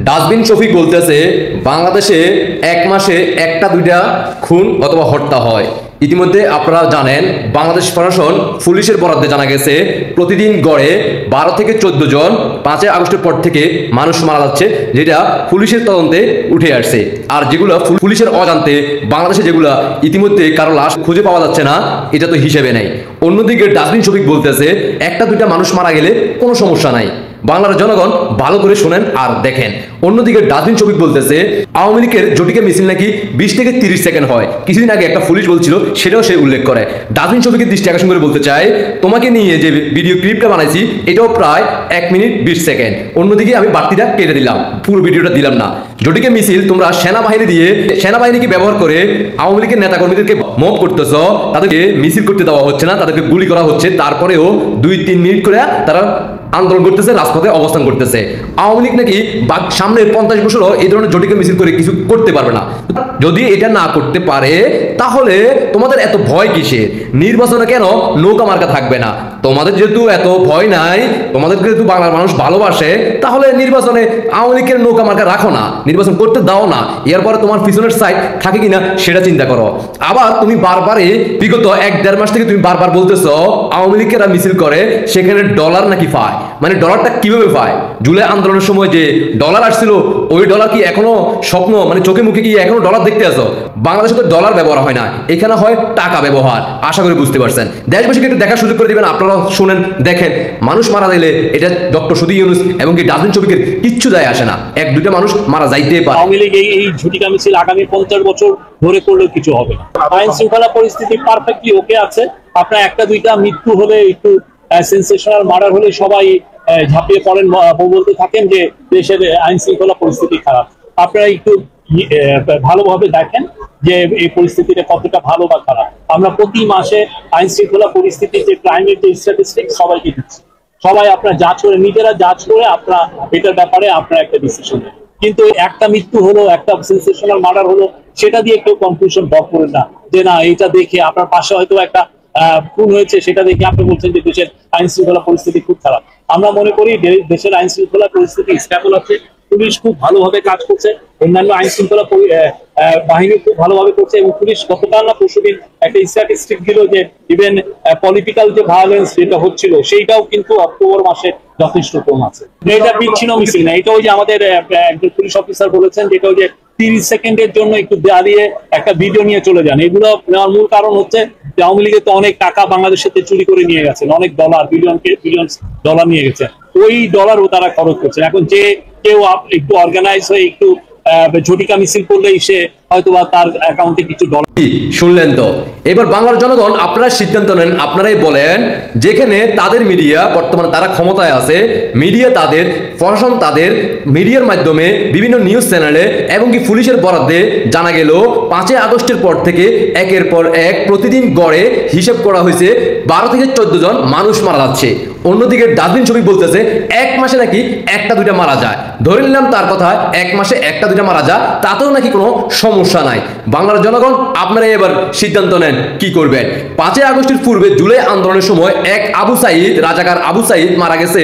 Dustbin Shafiq বলতেছে বাংলাদেশে এক মাসে একটা দুইটা খুন অথবা হত্যা হয়। ইতিমধ্যে আপনারা জানেন বাংলাদেশ প্রশাসন পুলিশের বরাদ্দে জানা গেছে প্রতিদিন গড়ে 12 থেকে 14 জন 5 আগস্টের পর থেকে মানুষ মারা যাচ্ছে, যেটা পুলিশের তদন্তে উঠে আসছে। আর যেগুলো পুলিশের অজান্তে বাংলাদেশে যেগুলো ইতিমধ্যে কারো লাশ খুঁজে পাওয়া যাচ্ছে না, এটা তো হিসেবে নেই। অন্যদিকে ডাস্টবিন শফিক বলতেছে একটা দুইটা মানুষ মারা গেলে কোনো সমস্যা নাই। বাংলার জনগণ ভালো করে শোনেন আর দেখেন। অন্যদিকে ডাস্টবিন শফিক বলতেছে আওয়ামী লীগের জটিকা মিছিল নাকি 20 থেকে 30 সেকেন্ড হয়। কিছুদিন আগে একটা পুলিশ বলছিল, সেটাও সে উল্লেখ করে। ডাস্টবিন শফিকের দৃষ্টি আকর্ষণ করে বলতে চাই, তোমাকে নিয়ে যে ভিডিও ক্লিপটা বানাইছি এটাও প্রায় 1 মিনিট 20 সেকেন্ড। অন্যদিকে আমি বাড়তিটা কেটে দিলাম, পুরো ভিডিওটা দিলাম না। জটিকা মিছিল তোমরা সেনাবাহিনীকে ব্যবহার করে আওয়ামী লীগের নেতাকর্মীদেরকে মব করতেছ, তাদেরকে মিছিল করতে দেওয়া হচ্ছে না, তাদেরকে গুলি করা হচ্ছে। তারপরেও 2-3 মিনিট করে তারা আন্দোলন করতেছে, রাজপথে অবস্থান করতেছে। আওয়ামী লীগ নাকি সামনের 50 বছরও এই ধরনের জটিকা মিছিল করে কিছু করতে পারবে না। যদি এটা না করতে পারে তাহলে তোমাদের এত ভয় কিসে? নির্বাচনে কেন নৌকা মার্কা থাকবে না? তোমাদের যেহেতু এত ভয় নাই, তোমাদেরকে যেহেতু বাংলার মানুষ ভালোবাসে, তাহলে নির্বাচনে আওয়ামী লীগের নৌকা মার্কা রাখো না, নির্বাচন করতে দাও না। এরপরে তোমার পিছনের সাইড থাকে কিনা সেটা চিন্তা করো। আবার তুমি বারবারই বিগত 1-1.5 মাস থেকে তুমি বারবার বলতেছো আওয়ামী লীগেরা মিছিল করে সেখানে ডলার নাকি পায়। মানে ডলারটা কিভাবে পায়? জুলাই আন্দোলনের সময় যে ডলার আসছিল, ওই ডলার কি এখনো স্বপ্ন, মানে চোখে মুখে কি এখনো ডলার দেখতে আসো? বাংলাদেশে তো ডলার ব্যবহার হয় না, এখানে হয় টাকা ব্যবহার। আশা করি বুঝতে পারছেন। দেশবাসীকে একটু দেখার সুযোগ করে দিবেন, আপনারা শুনেন, দেখেন। মানুষ মারা গেলে এটা ডক্টর সুধী ইউনূস এবং কি ডাস্টবিন শফিকের কিচ্ছু যায় আসে না। 1-2টা মানুষ মারা যাইতেই পারে। আওয়ামী লীগ এই ঝুটিকা মিছিল আগামী 50 বছর ধরে করলেও কিছু হবে না। আইন শৃঙ্খলা পরিস্থিতি পারফেক্টলি ওকে আছে। আপনার 1-2টা মৃত্যু হলে, একটু সেন্সেশনাল মার্ডার হলে সবাই ঝাঁপিয়ে পড়েন, বলতে থাকেন যে দেশের আইন শৃঙ্খলা পরিস্থিতি খারাপ। আপনারা একটু ভালোভাবে দেখেন যে এই পরিস্থিতিটা কতটা ভালো বা খারাপ। আমরা প্রতি মাসে আইন শৃঙ্খলা পরিস্থিতির যে ক্রাইমের যে স্ট্যাটিস্টিক্স সবাইকে দিচ্ছি। সবাই আপনারা যাচ করে, নিজেরা যাচ করে আপনারা এটার ব্যাপারে আপনারা একটা ডিসিশন নেন। কিন্তু একটা মৃত্যু হলো, একটা সেন্সেশনাল মার্ডার হলো, সেটা দিয়ে কেউ কনক্লুশন ড্র করেন না যে না এটা দেখে আপনার পাশে হয়তো একটা খুন হয়েছে, সেটা দেখে আপনি বলছেন যে দেশের আইন শৃঙ্খলা পরিস্থিতি খুব খারাপ। আমরা মনে করি দেশের আইন শৃঙ্খলা পরিস্থিতি স্টেবল আছে। পুলিশ খুব ভালোভাবে কাজ করছে, অন্যান্য আইন শৃঙ্খলা বাহিনী খুব ভালোভাবে করছে। এবং পুলিশ গতকাল না পরশুদিন একটা স্ট্যাটিস্টিক দিল যে ইভেন পলিটিক্যাল যে ভায়োলেন্স যেটা হচ্ছিল সেইটাও কিন্তু অক্টোবর মাসে যথেষ্ট কম আছে। এটা বিচ্ছিন্ন মিছিল না, এটা ওই যে আমাদের একজন পুলিশ অফিসার বলেছেন যেটা ওই যে 30 সেকেন্ডের জন্য একটু দাঁড়িয়ে একটা ভিডিও নিয়ে চলে যান। এগুলো নেওয়ার মূল কারণ হচ্ছে যে আওয়ামী লীগের তো অনেক টাকা বাংলাদেশের চুরি করে নিয়ে গেছেন, অনেক ডলার, বিলিয়ন ডলার নিয়ে গেছে। ওই ডলারও তারা খরচ করছেন। এখন যে কেউ একটু অর্গানাইজ হয়ে একটু ঝটিকা মিছিল করলেই সে হয়তো বা তার অ্যাকাউন্টে কিছু ডলার। শুনলেন তো? এবার বাংলার জনগণ আপনারা সিদ্ধান্ত নেন, আপনারাই বলেন। যেখানে তাদের মিডিয়া বর্তমানে তারা ক্ষমতায় আছে, মিডিয়া তাদের, প্রশাসন তাদের, মিডিয়ার মাধ্যমে বিভিন্ন নিউজ চ্যানেলে এবং কি পুলিশের বরাদ্দে জানা গেল 5 আগস্টের পর থেকে একের পর এক প্রতিদিন গড়ে হিসেব করা হয়েছে 12 থেকে 14 জন মানুষ মারা যাচ্ছে। অন্যদিকে ডাস্টবিন শফিক বলতেছে 1 মাসে নাকি 1-2টা মারা যায়। ধরে নিলাম তার কথা, 1 মাসে 1-2টা মারা যায়, তাতেও নাকি কোনো সমস্যা নাই। বাংলার জনগণ আপনারা এবার সিদ্ধান্ত নেন কি করবেন। 5 আগস্টের পূর্বে জুলাই আন্দোলনের সময় এক আবু সাইদ, রাজাকার আবু সাইদ মারা গেছে।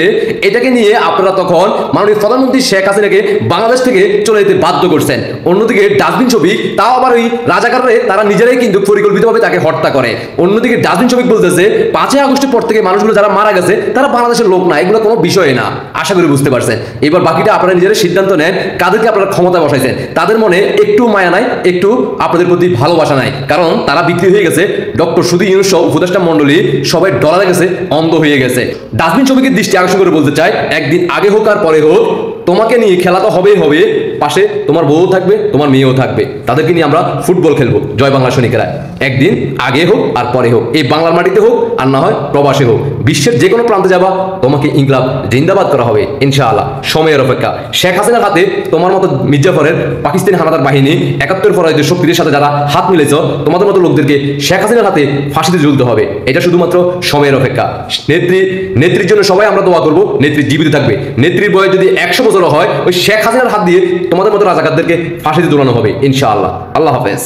এটাকে নিয়ে আপনারা তখন মাননীয় প্রধানমন্ত্রী শেখ হাসিনাকে বাংলাদেশ থেকে চলে যেতে বাধ্য করছেন। অন্যদিকে ডাস্টবিন শফিক, তাও আবার ওই রাজাকাররে তারা নিজেরাই কিন্তু পরিকল্পিতভাবে তাকে হত্যা করে। অন্যদিকে ডাস্টবিন শফিক বলতেছে 5 আগস্টের পর থেকে মানুষগুলো যারা মারা গেছে তারা বাংলাদেশের লোক না, এগুলো কোনো বিষয় না। আশা করি বুঝতে পারছেন। এবার বাকিটা আপনারা নিজেরা সিদ্ধান্ত নেন কাদেরকে আপনারা ক্ষমতায় বসাইছেন। তাদের মনে একটু মায়া নাই, একটু আপনাদের প্রতি ভালোবাসা নাই, কারণ তারা বিক্রি হয়ে গেছে। ডক্টর সুধী ইউনূস সহ উপদেষ্টা মন্ডলী সবাই ডলারে গেছে, অন্ধ হয়ে গেছে। ডাস্টবিন শফিকের দৃষ্টি আকর্ষণ করে বলতে চাই, একদিন আগে হোক আর পরে হোক, তোমাকে নিয়ে খেলা তো হবেই হবে। পাশে তোমার বউ থাকবে, তোমার মেয়েও থাকবে, তাদেরকে নিয়ে আমরা ফুটবল খেলবো জয় বাংলা সৈনিকেরা। একদিন আগে হোক আর পরে হোক, এই বাংলার মাটিতে হোক আর না হয় প্রবাসে হোক, বিশ্বের যে কোনো প্রান্তে যাবা তোমাকে ইনকলাব জিন্দাবাদ করা হবে ইনশাআল্লাহ। সময়ের অপেক্ষা। শেখ হাসিনার হাতে তোমার মতো মির্জাফরের পাকিস্তানি হানাদার বাহিনী 71 ফরাইদের শক্তির সাথে যারা হাত মিলেছ, তোমাদের মতো লোকদেরকে শেখ হাসিনার হাতে ফাঁসিতে ঝুলতে হবে। এটা শুধুমাত্র সময়ের অপেক্ষা। নেত্রীর জন্য সবাই আমরা দোয়া করবো, নেত্রী জীবিত থাকবে। নেত্রীর বয়স যদি 100 বছর হয়, ওই শেখ হাসিনার হাত দিয়ে তোমাদের মতো রাজাকারদেরকে ফাঁসিতে ঝুলানো হবে ইনশাআল্লাহ। আল্লাহ হাফেজ।